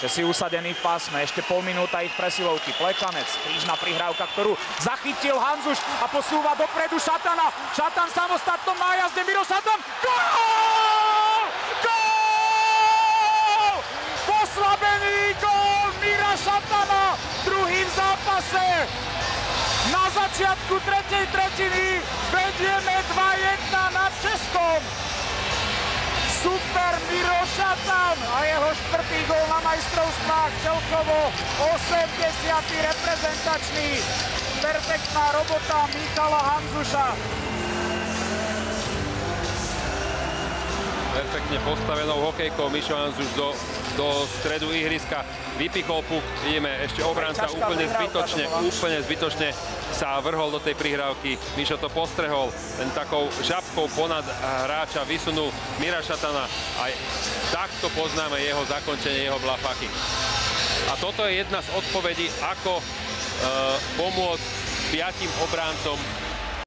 že si usadený v pásme. Ešte pol minúta ich presilovky. Plekanec, krížna prihrávka, ktorú zachytil Hanzuš a posúva dopredu Šatana. Šatan samostatnom nájazde, Miro Šatan. Gól! Gól! Poslabený gól Mira Šatana, druhý v zápase. Na začiatku tretej tretiny vedieme 2-1 nad Českom. Super Miro Šatan a jeho štvrtý gól na majstrovstvách, celkovo 80. reprezentačný. Perfektná robota Michala Hanzuša. Perfektne postavenou hokejkou Mišo Hanzuš do stredu ihriska vypichol puk. Vidíme, ešte obranca úplne zbytočne sa vrhol do tej prihrávky. Mišo to postrehol, len takou žabkou ponad hráča vysunul Mira Šatana. Aj takto poznáme jeho zakončenie, jeho blafaky. A toto je jedna z odpovedí, ako pomôcť 5 obráncom